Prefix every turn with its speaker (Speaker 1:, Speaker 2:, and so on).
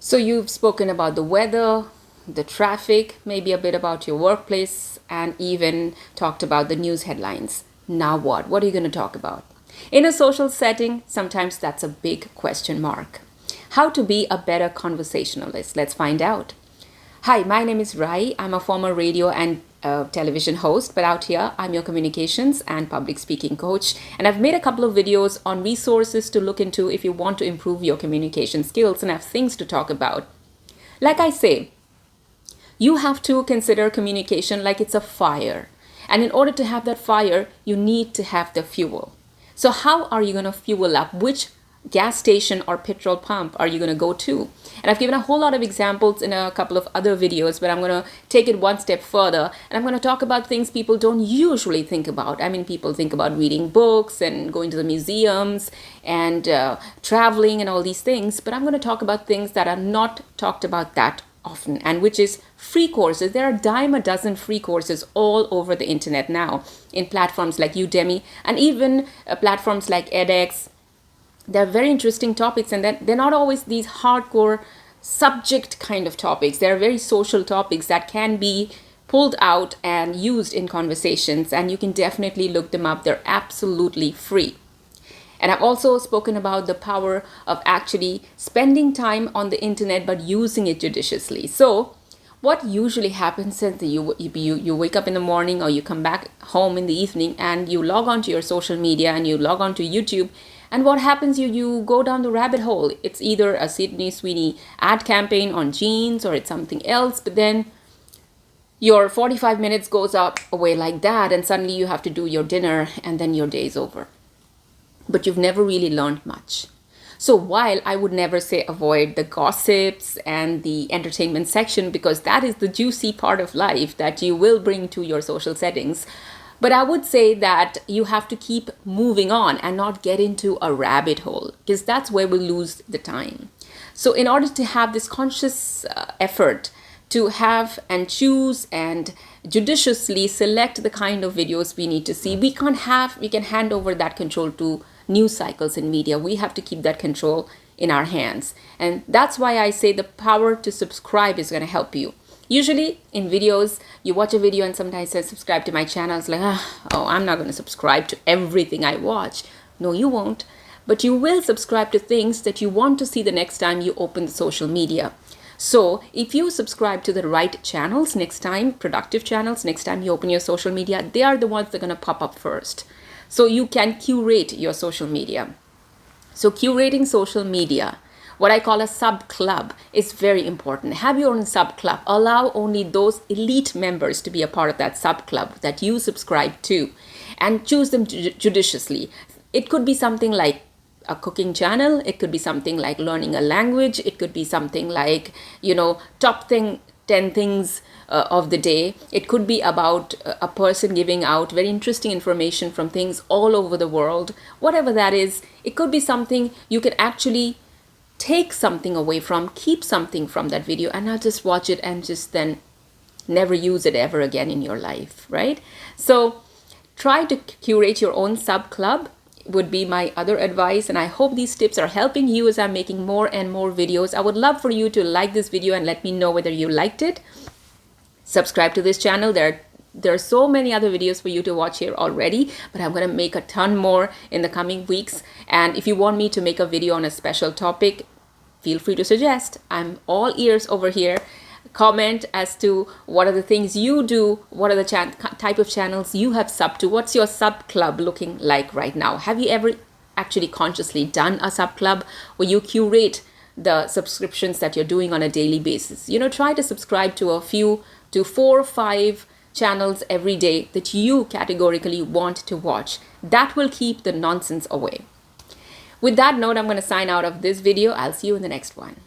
Speaker 1: So you've spoken about the weather, the traffic, maybe a bit about your workplace, and even talked about the news headlines. Now what? What are you going to talk about? In a social setting, sometimes that's a big question mark. How to be a better conversationalist? Let's find out. Hi, my name is Rai. I'm a former radio and television host, but out here I'm your communications and public speaking coach. And I've made a couple of videos on resources to look into if you want to improve your communication skills and have things to talk about. Like I say, you have to consider communication like it's a fire. And in order to have that fire, you need to have the fuel. So how are you going to fuel up? Which gas station or petrol pump are you going to go to? And I've given a whole lot of examples in a couple of other videos, but I'm going to take it one step further. And I'm going to talk about things people don't usually think about. I mean, people think about reading books and going to the museums and traveling and all these things. But I'm going to talk about things that are not talked about that often, and which is free courses. There are a dime a dozen free courses all over the internet now in platforms like Udemy and even platforms like edX. They're very interesting topics, and they're not always these hardcore subject kind of topics. They're very social topics that can be pulled out and used in conversations, and you can definitely look them up. They're absolutely free. And I've also spoken about the power of actually spending time on the internet but using it judiciously. So what usually happens is that you wake up in the morning or you come back home in the evening and you log on to your social media and you log on to YouTube. And what happens, you go down the rabbit hole. It's either a Sydney Sweeney ad campaign on jeans or it's something else. But then your 45 minutes goes away like that, and suddenly you have to do your dinner and then your day's over. But you've never really learned much. So while I would never say avoid the gossips and the entertainment section, because that is the juicy part of life that you will bring to your social settings, but I would say that you have to keep moving on and not get into a rabbit hole, because that's where we lose the time. So in order to have this conscious effort to have and choose and judiciously select the kind of videos we need to see, we can hand over that control to news cycles in media. We have to keep that control in our hands. And that's why I say the power to subscribe is going to help you. Usually in videos, you watch a video and sometimes says subscribe to my channel. It's like, oh, I'm not going to subscribe to everything I watch. No, you won't. But you will subscribe to things that you want to see the next time you open the social media. So if you subscribe to the right channels next time, productive channels, next time you open your social media, they are the ones that are going to pop up first. So you can curate your social media. So curating social media, what I call a sub club, is very important. Have your own sub club. Allow only those elite members to be a part of that sub club that you subscribe to, and choose them judiciously. It could be something like a cooking channel. It could be something like learning a language. It could be something like, top 10 things of the day. It could be about a person giving out very interesting information from things all over the world. Whatever that is, it could be something you can actually take something away from, keep something from that video, and not just watch it and just then never use it ever again in your life, right? So try to curate your own sub club would be my other advice, and I hope these tips are helping you as I'm making more and more videos. I would love for you to like this video and let me know whether you liked it. Subscribe to this channel. There are so many other videos for you to watch here already, but I'm going to make a ton more in the coming weeks. And if you want me to make a video on a special topic, feel free to suggest. I'm all ears over here. Comment as to what are the things you do, what are the type of channels you have sub to, what's your sub club looking like right now. Have you ever actually consciously done a sub club where you curate the subscriptions that you're doing on a daily basis? Try to subscribe to 4 or 5 channels every day that you categorically want to watch. That will keep the nonsense away. With that note, I'm going to sign out of this video. I'll see you in the next one.